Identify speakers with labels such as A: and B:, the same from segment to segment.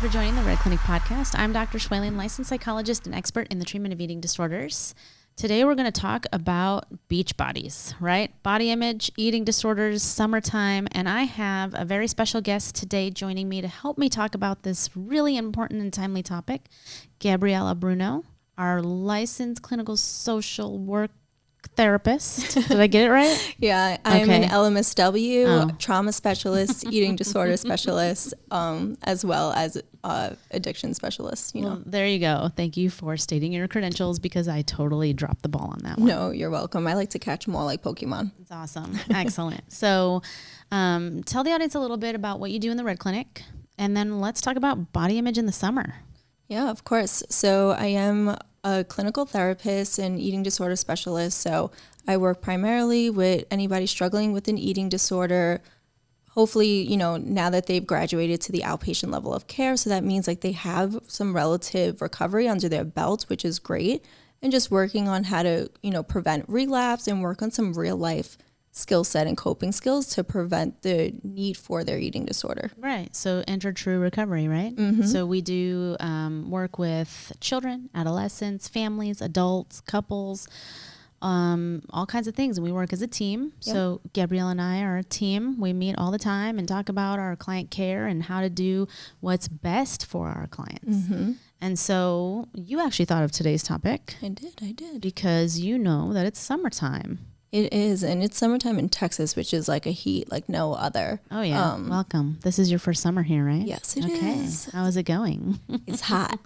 A: for joining the Red Clinic podcast. I'm Dr. Schwalen, licensed psychologist and expert in the treatment of eating disorders. Today we're going to talk about beach bodies, right? Body image, eating disorders, summertime, and I have a very special guest today joining me to help me talk about this really important and timely topic, Gabriella Bruno, our licensed clinical social work therapist. Did I get it right?
B: Yeah, I'm an LMSW, trauma specialist, eating disorder specialist, as well as addiction specialist.
A: Well, there you go. Thank you for stating your credentials because I totally dropped the ball on that one.
B: No, you're welcome. I like to catch them all like Pokemon.
A: It's awesome. Excellent. So tell the audience a little bit about what you do in the Red Clinic, and then let's talk about body image in the summer.
B: Yeah, of course. So I am a clinical therapist and eating disorder specialist. So I work primarily with anybody struggling with an eating disorder. Hopefully, now that they've graduated to the outpatient level of care, so that means like they have some relative recovery under their belts, which is great. And just working on how to, prevent relapse and work on some real life skill set and coping skills to prevent the need for their eating disorder.
A: Right. So enter true recovery, right?
B: Mm-hmm.
A: So we do work with children, adolescents, families, adults, couples, all kinds of things. And we work as a team. Yep. So Gabriella and I are a team. We meet all the time and talk about our client care and how to do what's best for our clients.
B: Mm-hmm.
A: And so you actually thought of today's topic.
B: I did.
A: Because you know that it's summertime.
B: It is, and it's summertime in Texas, which is like a heat like no other.
A: Oh, yeah. Welcome. This is your first summer here, right?
B: Yes, it is.
A: How is it going?
B: It's hot.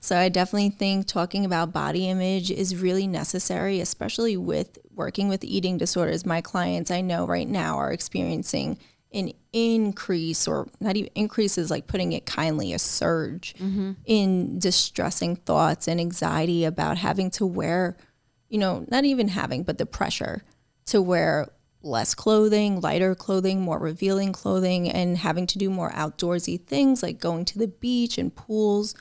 B: So I definitely think talking about body image is really necessary, especially with working with eating disorders. My clients I know right now are experiencing an increase, or not even increase is like putting it kindly, a surge in distressing thoughts and anxiety about having to wear, not even having, but the pressure to wear less clothing, lighter clothing, more revealing clothing, and having to do more outdoorsy things like going to the beach and pools,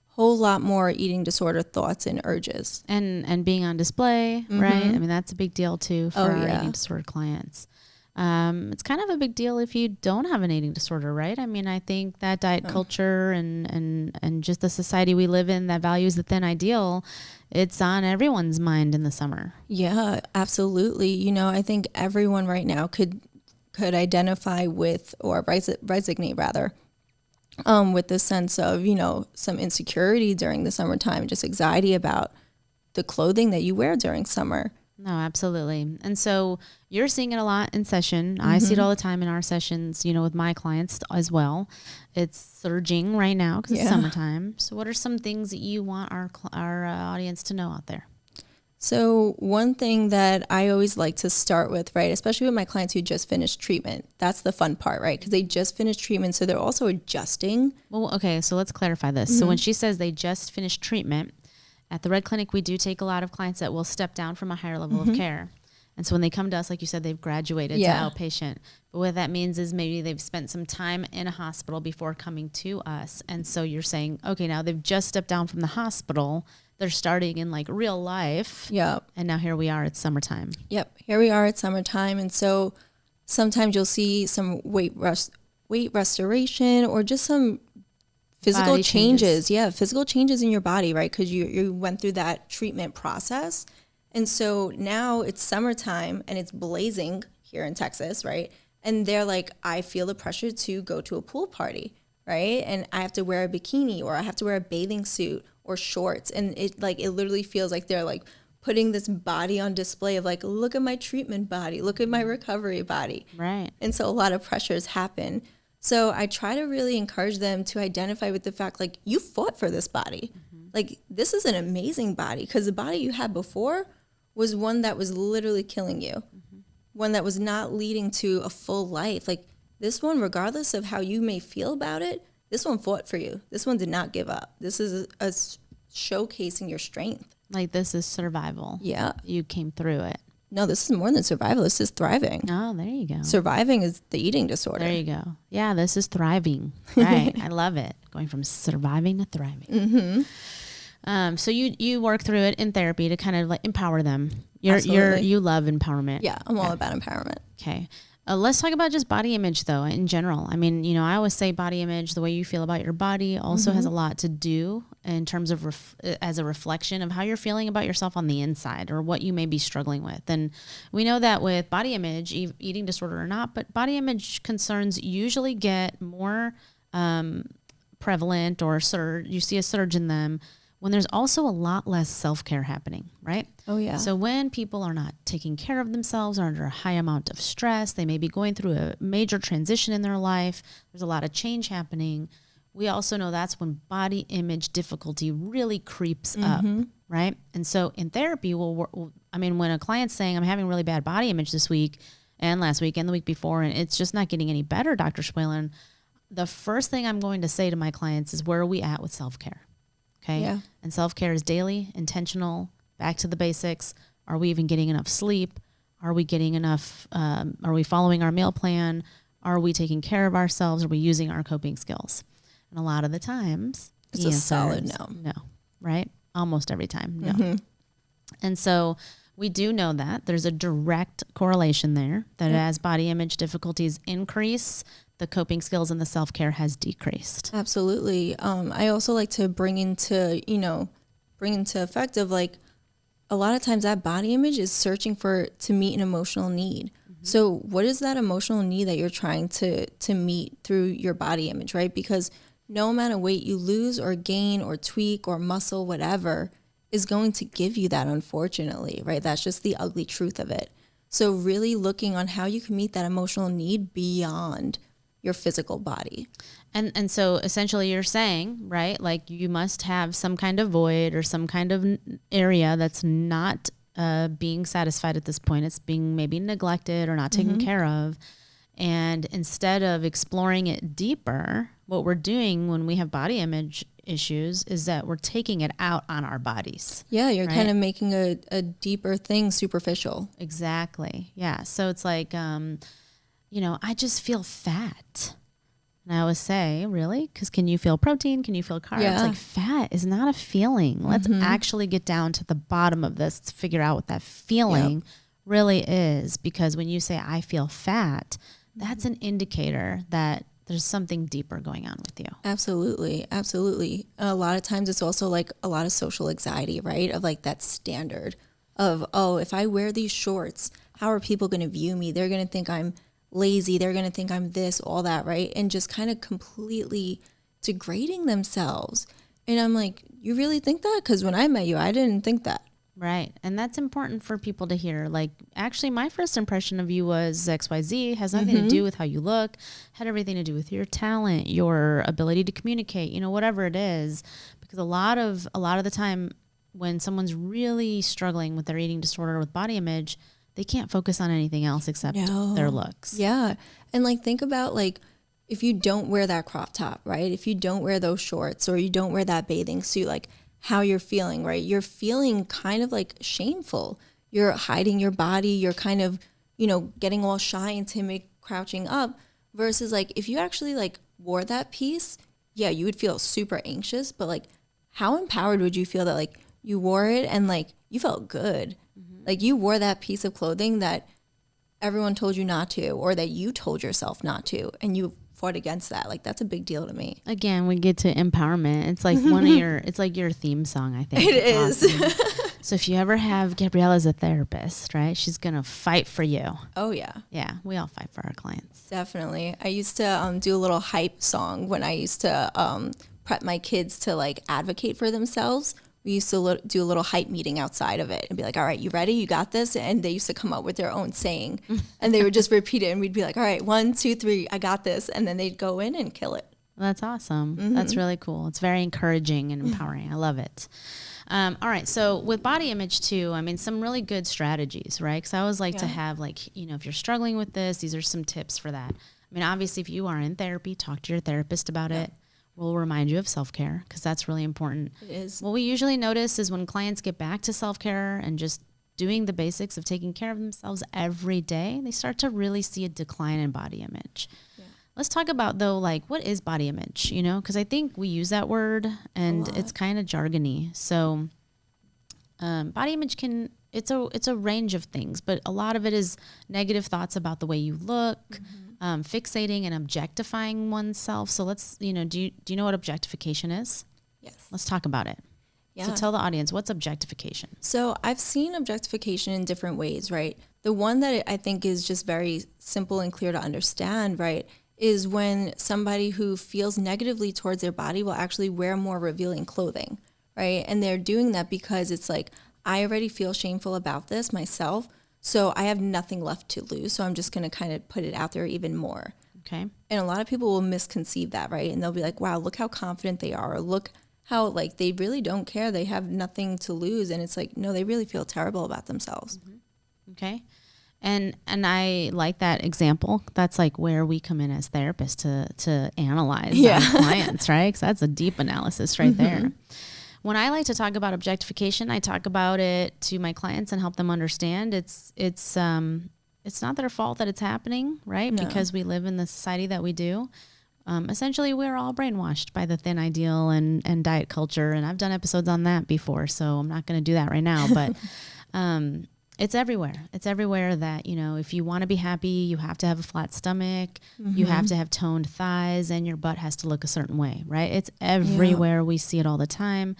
B: whole lot more eating disorder thoughts and urges.
A: And being on display, right? I mean, that's a big deal too for our eating disorder clients. It's kind of a big deal if you don't have an eating disorder, right? I mean, I think that diet culture and just the society we live in that values the thin ideal, it's on everyone's mind in the summer.
B: Yeah, absolutely. I think everyone right now could identify with, or resonate rather, with the sense of, some insecurity during the summertime, just anxiety about the clothing that you wear during summer.
A: No, absolutely. And so you're seeing it a lot in session. I see it all the time in our sessions, with my clients as well. It's surging right now because it's summertime. So what are some things that you want our audience to know out there?
B: So one thing that I always like to start with, right, especially with my clients who just finished treatment, that's the fun part, right? Because they just finished treatment, so they're also adjusting.
A: Well, okay, so let's clarify this. So when she says they just finished treatment, at the Red Clinic, we do take a lot of clients that will step down from a higher level of care. And so when they come to us, like you said, they've graduated to outpatient. But what that means is maybe they've spent some time in a hospital before coming to us. And so you're saying, okay, now they've just stepped down from the hospital. They're starting in like real life.
B: Yep.
A: And now here we are, it's summertime.
B: Yep. Here we are at summertime. And so sometimes you'll see some weight restoration or just some physical changes. Yeah, physical changes in your body, right? Because you went through that treatment process. And so now it's summertime and it's blazing here in Texas, right? And they're like, I feel the pressure to go to a pool party, right? And I have to wear a bikini or I have to wear a bathing suit or shorts. And it literally feels like they're like putting this body on display of like, look at my treatment body, look at my recovery body.
A: Right.
B: And so a lot of pressures happen. So I try to really encourage them to identify with the fact, like, you fought for this body. Like, this is an amazing body because the body you had before was one that was literally killing you, one that was not leading to a full life. Like, this one, regardless of how you may feel about it, this one fought for you. This one did not give up. This is a showcasing your strength.
A: Like, this is survival.
B: Yeah.
A: You came through it.
B: No, this is more than survival. This is thriving.
A: Oh, there you go.
B: Surviving is the eating disorder.
A: There you go. Yeah, this is thriving. Right. I love it. Going from surviving to thriving. So you work through it in therapy to kind of like empower them. You love empowerment.
B: Yeah, I'm all about empowerment.
A: Okay. Let's talk about just body image, though, in general. I mean, I always say body image, the way you feel about your body, also has a lot to do in terms of as a reflection of how you're feeling about yourself on the inside or what you may be struggling with. And we know that with body image, eating disorder or not, but body image concerns usually get more prevalent or you see a surge in them when there's also a lot less self-care happening, right?
B: Oh, yeah.
A: So when people are not taking care of themselves, are under a high amount of stress, they may be going through a major transition in their life, there's a lot of change happening. We also know that's when body image difficulty really creeps up, right? And so in therapy, when a client's saying, I'm having really bad body image this week and last week and the week before, and it's just not getting any better, Dr. Schwalen, the first thing I'm going to say to my clients is, where are we at with self-care? Okay.
B: Yeah.
A: And self-care is daily, intentional, back to the basics. Are we even getting enough sleep? Are we getting enough? Are we following our meal plan? Are we taking care of ourselves? Are we using our coping skills? And a lot of the times,
B: it's a solid no.
A: No, right? Almost every time, no. And so we do know that there's a direct correlation there, that as body image difficulties increase, the coping skills and the self-care has decreased.
B: Absolutely. I also like to bring into effect of, like, a lot of times that body image is searching to meet an emotional need. So what is that emotional need that you're trying to meet through your body image, right? Because no amount of weight you lose or gain or tweak or muscle, whatever, is going to give you that, unfortunately, right? That's just the ugly truth of it. So really looking on how you can meet that emotional need beyond your physical body.
A: And so essentially you're saying, right, like you must have some kind of void or some kind of area that's not being satisfied at this point. It's being maybe neglected or not taken care of. And instead of exploring it deeper, what we're doing when we have body image issues is that we're taking it out on our bodies.
B: Yeah, you're
A: right?
B: kind of making a deeper thing superficial.
A: Exactly. Yeah. So it's like, I just feel fat. And I always say, really? Because can you feel protein? Can you feel carbs?
B: Yeah.
A: Like, fat is not a feeling. Let's actually get down to the bottom of this to figure out what that feeling really is. Because when you say, I feel fat, that's an indicator that there's something deeper going on with you.
B: Absolutely. Absolutely. A lot of times it's also like a lot of social anxiety, right? Of like that standard of, oh, if I wear these shorts, how are people going to view me? They're going to think I'm lazy. They're going to think I'm this, all that, right? And just kind of completely degrading themselves. And I'm like, you really think that? Because when I met you, I didn't think that.
A: Right. And that's important for people to hear. Like, actually, my first impression of you was XYZ, has nothing to do with how you look, had everything to do with your talent, your ability to communicate, whatever it is. Because a lot of the time when someone's really struggling with their eating disorder or with body image, they can't focus on anything else except their looks.
B: Yeah. And like, think about like, if you don't wear that crop top, right? If you don't wear those shorts or you don't wear that bathing suit, like how you're feeling, right? You're feeling kind of like shameful. You're hiding your body. You're kind of, getting all shy and timid, crouching up, versus like, if you actually like wore that piece, yeah, you would feel super anxious, but like, how empowered would you feel that like you wore it and like you felt good? Like you wore that piece of clothing that everyone told you not to, or that you told yourself not to, and you fought against that. Like, that's a big deal to me.
A: Again, we get to empowerment. It's like it's like your theme song, I think.
B: It is.
A: Awesome. So if you ever have Gabriella as a therapist, right, she's going to fight for you.
B: Oh, yeah.
A: Yeah, we all fight for our clients.
B: Definitely. I used to do a little hype song when I used to prep my kids to like advocate for themselves. We used to do a little hype meeting outside of it and be like, all right, you ready? You got this? And they used to come up with their own saying and they would just repeat it and we'd be like, all right, 1, 2, 3, I got this. And then they'd go in and kill it.
A: Well, that's awesome. That's really cool. It's very encouraging and empowering. I love it. All right. So with body image too, I mean, some really good strategies, right? Because I always like to have like, if you're struggling with this, these are some tips for that. I mean, obviously if you are in therapy, talk to your therapist about it. We'll remind you of self-care because that's really important.
B: It is. What
A: we usually notice is when clients get back to self-care and just doing the basics of taking care of themselves every day, they start to really see a decline in body image. Yeah. Let's talk about, though, like, what is body image, because I think we use that word and it's kind of jargony. So body image it's a range of things, but a lot of it is negative thoughts about the way you look, fixating and objectifying oneself. So let's, do you know what objectification is?
B: Yes.
A: Let's talk about it.
B: Yeah.
A: So tell the audience, what's objectification?
B: So I've seen objectification in different ways, right? The one that I think is just very simple and clear to understand, right, is when somebody who feels negatively towards their body will actually wear more revealing clothing, right? And they're doing that because it's like, I already feel shameful about this myself, so I have nothing left to lose, so I'm just going to kind of put it out there even more.
A: Okay.
B: And a lot of people will misconceive that, right? And they'll be like, wow, look how confident they are, or look how, like, they really don't care. They have nothing to lose. And it's like, no, they really feel terrible about themselves.
A: Okay. And I like that example. That's like where we come in as therapists to analyze our clients, right? Because that's a deep analysis right there. When I like to talk about objectification, I talk about it to my clients and help them understand it's not their fault that it's happening, right? No. Because we live in the society that we do. Essentially, we're all brainwashed by the thin ideal and diet culture, and I've done episodes on that before, so I'm not going to do that right now. But it's everywhere. It's everywhere that, if you want to be happy, you have to have a flat stomach, you have to have toned thighs, and your butt has to look a certain way, right? It's everywhere. We see it all the time.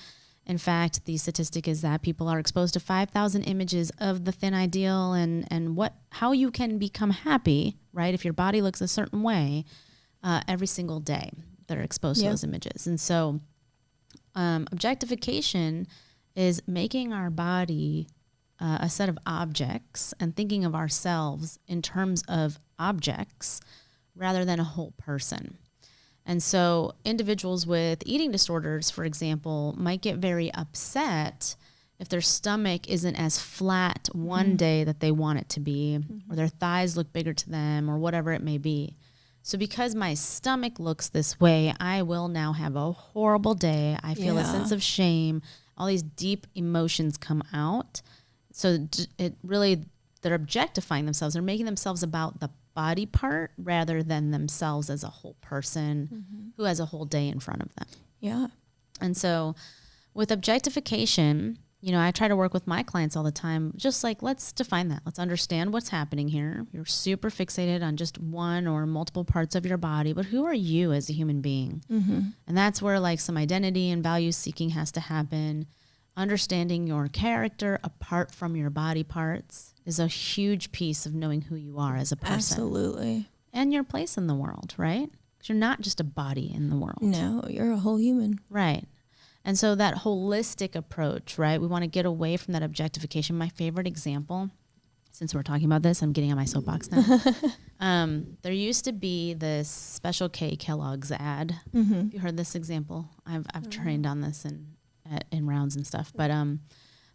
A: In fact, the statistic is that people are exposed to 5,000 images of the thin ideal and how you can become happy, right? If your body looks a certain way, every single day they're exposed to those images. And so objectification is making our body a set of objects and thinking of ourselves in terms of objects rather than a whole person. And so individuals with eating disorders, for example, might get very upset if their stomach isn't as flat one day that they want it to be, or their thighs look bigger to them, or whatever it may be. So because my stomach looks this way, I will now have a horrible day. I feel a sense of shame. All these deep emotions come out. So they're objectifying themselves. They're making themselves about the body part rather than themselves as a whole person who has a whole day in front of them.
B: Yeah.
A: And so with objectification, I try to work with my clients all the time, just like, let's define that. Let's understand what's happening here. You're super fixated on just one or multiple parts of your body, but who are you as a human being? And that's where like some identity and value seeking has to happen. Understanding your character apart from your body parts is a huge piece of knowing who you are as a person.
B: Absolutely.
A: And your place in the world, right? Because you're not just a body in the world.
B: No, you're a whole human.
A: Right. And so that holistic approach, right? We want to get away from that objectification. My favorite example, since we're talking about this, I'm getting on my soapbox now. There used to be this Special K Kellogg's ad. Have you heard this example? I've trained on this in rounds and stuff. But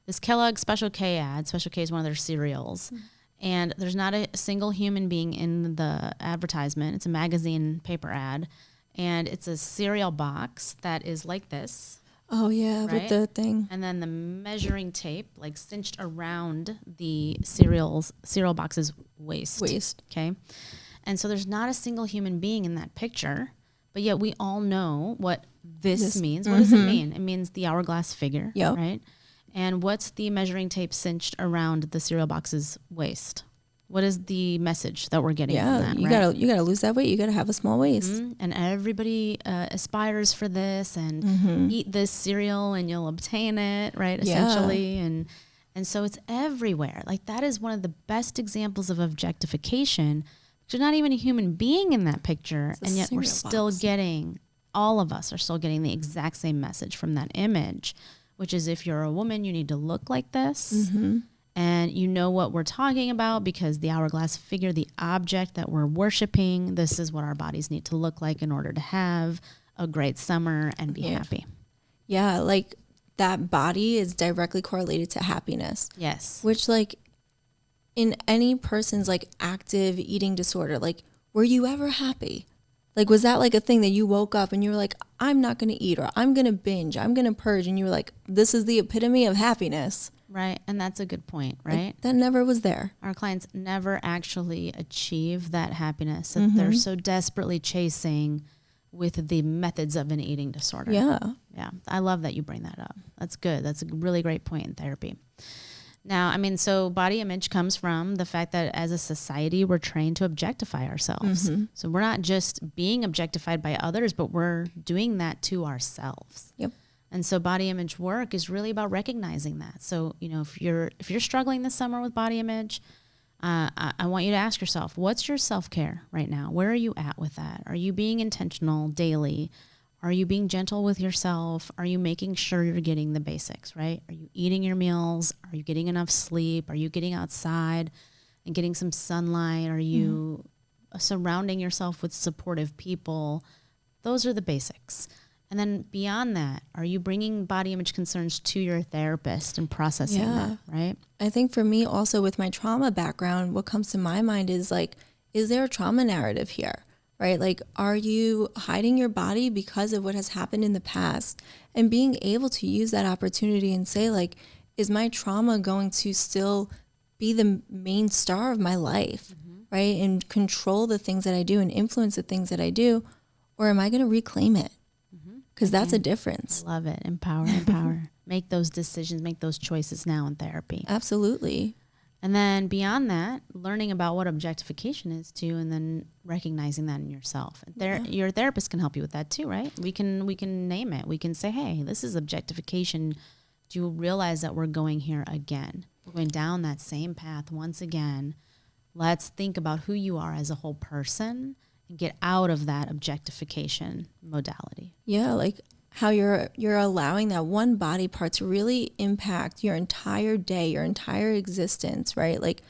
A: this Kellogg's Special K ad, Special K is one of their cereals. And there's not a single human being in the advertisement. It's a magazine paper ad. And it's a cereal box that is like this.
B: Oh, yeah, right? With the thing.
A: And then the measuring tape, like cinched around the cereal box's waist. Okay. And so there's not a single human being in that picture, but yet we all know what this means. What does it mean? It means the hourglass figure, right? And what's the measuring tape cinched around the cereal box's waist? What is the message that we're getting from that?
B: You gotta lose that weight. You gotta have a small waist.
A: And everybody aspires for this and eat this cereal and you'll obtain it, right? Essentially. And so it's everywhere. Like that is one of the best examples of objectification. There's not even a human being in that picture, and yet we're still getting, all of us are still getting the exact same message from that image, which is if you're a woman, you need to look like this. And you know what we're talking about because the hourglass figure, the object that we're worshiping, this is what our bodies need to look like in order to have a great summer and be happy.
B: Yeah, like that body is directly correlated to happiness.
A: Yes.
B: Which like in any person's like active eating disorder, like were you ever happy? Like was that like a thing that you woke up and you were like, I'm not going to eat, or I'm going to binge, I'm going to purge, and you were like, this is the epitome of happiness.
A: Right. And that's a good point, right?
B: Like, that never was there.
A: Our clients never actually achieve that happiness that they're so desperately chasing with the methods of an eating disorder.
B: Yeah.
A: Yeah. I love that you bring that up. That's good. That's a really great point in therapy. Now, I mean, so body image comes from the fact that as a society, we're trained to objectify ourselves. So we're not just being objectified by others, but we're doing that to ourselves.
B: Yep.
A: And so body image work is really about recognizing that. So, you know, if you're struggling this summer with body image, I want you to ask yourself, what's your self-care right now? Where are you at with that? Are you being intentional daily? Are you being gentle with yourself? Are you making sure you're getting the basics, right? Are you eating your meals? Are you getting enough sleep? Are you getting outside and getting some sunlight? Are you surrounding yourself with supportive people? Those are the basics. And then beyond that, are you bringing body image concerns to your therapist and processing that, right?
B: I think for me also with my trauma background, what comes to my mind is like, is there a trauma narrative here? Right? Like, are you hiding your body because of what has happened in the past? And being able to use that opportunity and say, like, is my trauma going to still be the main star of my life, right? And control the things that I do and influence the things that I do? Or am I going to reclaim it? Because that's a difference.
A: Love it. Empower. Make those decisions, make those choices now in therapy.
B: Absolutely.
A: And then beyond that, learning about what objectification is too, and then recognizing that in yourself. Your therapist can help you with that too, right? We can name it. We can say, hey, this is objectification. Do you realize that we're going here again? We're going down that same path once again. Let's think about who you are as a whole person and get out of that objectification modality.
B: Yeah, like how you're allowing that one body part to really impact your entire day, your entire existence, right? Like,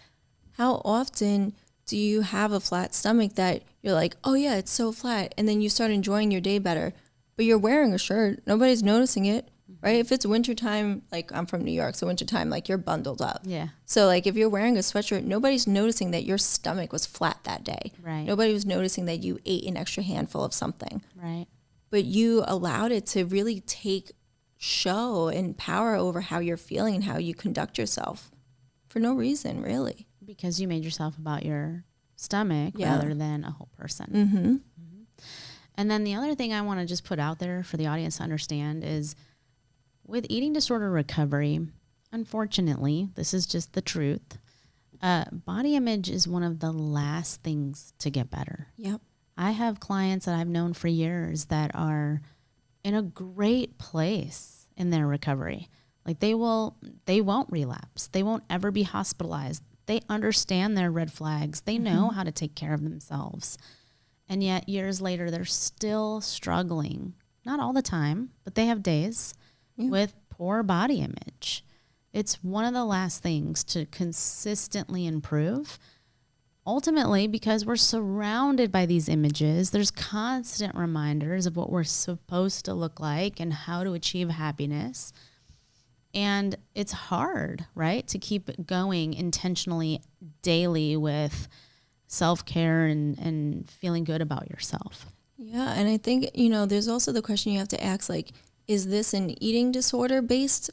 B: how often do you have a flat stomach that you're like, oh yeah, it's so flat, and then you start enjoying your day better, but you're wearing a shirt, nobody's noticing it, right? If it's wintertime, like I'm from New York, so wintertime, like you're bundled up.
A: Yeah.
B: So like if you're wearing a sweatshirt, nobody's noticing that your stomach was flat that day.
A: Right.
B: Nobody was noticing that you ate an extra handful of something.
A: Right.
B: But you allowed it to really take show and power over how you're feeling and how you conduct yourself for no reason, really.
A: Because you made yourself about your stomach rather than a whole person. And then the other thing I want to just put out there for the audience to understand is with eating disorder recovery, unfortunately, this is just the truth, body image is one of the last things to get better.
B: Yep.
A: I have clients that I've known for years that are in a great place in their recovery. Like they won't relapse. They won't ever be hospitalized. They understand their red flags. They know how to take care of themselves. And yet years later, they're still struggling. Not all the time, but they have days with poor body image. It's one of the last things to consistently improve. Ultimately, because we're surrounded by these images, there's constant reminders of what we're supposed to look like and how to achieve happiness. And it's hard, right, to keep going intentionally daily with self-care and feeling good about yourself.
B: Yeah, and I think, there's also the question you have to ask, like, is this an eating disorder-based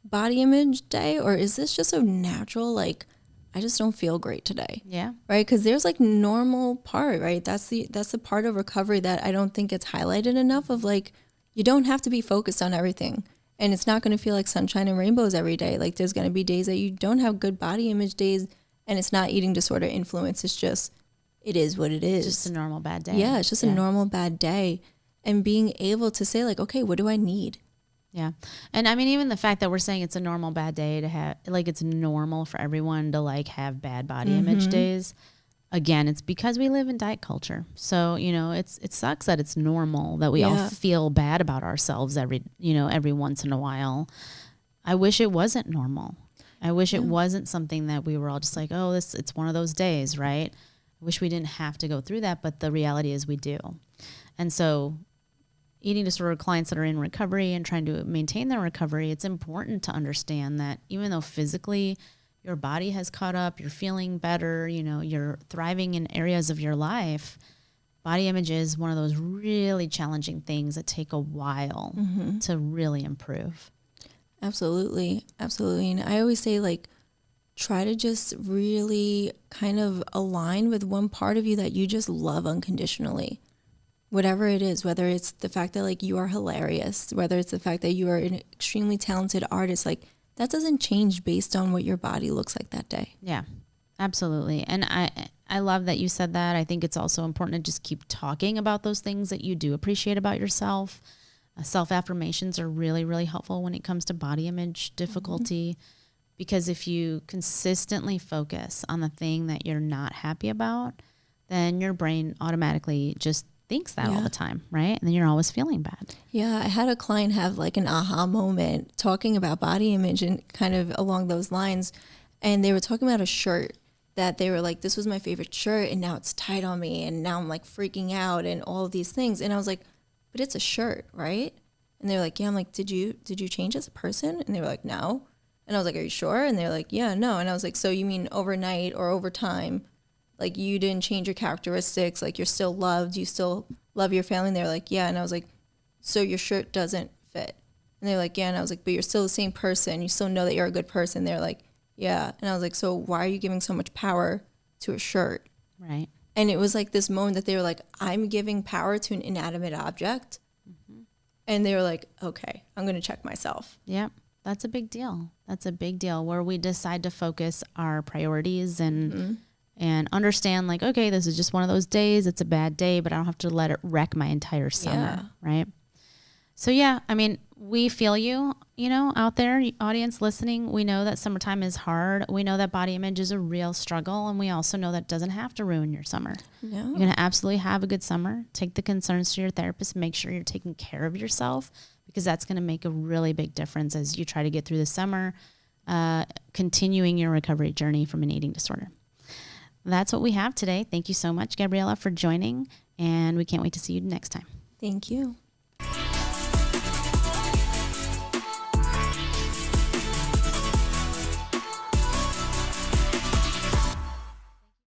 B: body image day, or is this just a natural, like, I just don't feel great today.
A: Yeah.
B: Right? Because there's like normal part, right? That's the part of recovery that I don't think gets highlighted enough of, like, you don't have to be focused on everything. And it's not going to feel like sunshine and rainbows every day. Like there's going to be days that you don't have good body image days, and it's not eating disorder influence. It's just, it is what it is.
A: Just a normal bad day.
B: Yeah. It's just a normal bad day. And being able to say, like, okay, what do I need?
A: Yeah. And I mean, even the fact that we're saying it's a normal bad day to have, like, it's normal for everyone to like have bad body image days. Again, it's because we live in diet culture. So, it sucks that it's normal that we all feel bad about ourselves every once in a while. I wish it wasn't normal. I wish it wasn't something that we were all just like, oh, it's one of those days, right? I wish we didn't have to go through that, but the reality is we do. And so eating disorder clients that are in recovery and trying to maintain their recovery, it's important to understand that even though physically your body has caught up, you're feeling better, you're thriving in areas of your life, body image is one of those really challenging things that take a while to really improve.
B: Absolutely. Absolutely. And I always say, like, try to just really kind of align with one part of you that you just love unconditionally. Whatever it is, whether it's the fact that, like, you are hilarious, whether it's the fact that you are an extremely talented artist, like, that doesn't change based on what your body looks like that day.
A: Yeah, absolutely. And I love that you said that. I think it's also important to just keep talking about those things that you do appreciate about yourself. Self-affirmations are really, really helpful when it comes to body image difficulty, because if you consistently focus on the thing that you're not happy about, then your brain automatically just thinks that all the time, right? And then you're always feeling bad.
B: Yeah, I had a client have like an aha moment talking about body image and kind of along those lines. And they were talking about a shirt that they were like, this was my favorite shirt and now it's tight on me and now I'm like freaking out and all of these things. And I was like, but it's a shirt, right? And they're like, yeah. I'm like, did you change as a person? And they were like, no. And I was like, are you sure? And they're like, yeah, no. And I was like, so you mean overnight or over time, like you didn't change your characteristics, like you're still loved, you still love your family? And they're like, yeah. And I was like, so your shirt doesn't fit? And they're like, yeah. And I was like, but you're still the same person. You still know that you're a good person. They're like, yeah. And I was like, so why are you giving so much power to a shirt?
A: Right.
B: And it was like this moment that they were like, I'm giving power to an inanimate object. And they were like, okay, I'm going to check myself.
A: Yep. That's a big deal. That's a big deal where we decide to focus our priorities and understand like, okay, this is just one of those days. It's a bad day, but I don't have to let it wreck my entire summer. Right. So yeah, I mean, we feel you, out there, audience listening. We know that summertime is hard. We know that body image is a real struggle. And we also know that doesn't have to ruin your summer. No. You're going to absolutely have a good summer. Take the concerns to your therapist. Make sure you're taking care of yourself, because that's going to make a really big difference as you try to get through the summer, continuing your recovery journey from an eating disorder. That's what we have today. Thank you so much, Gabriella, for joining. And we can't wait to see you next time.
B: Thank you.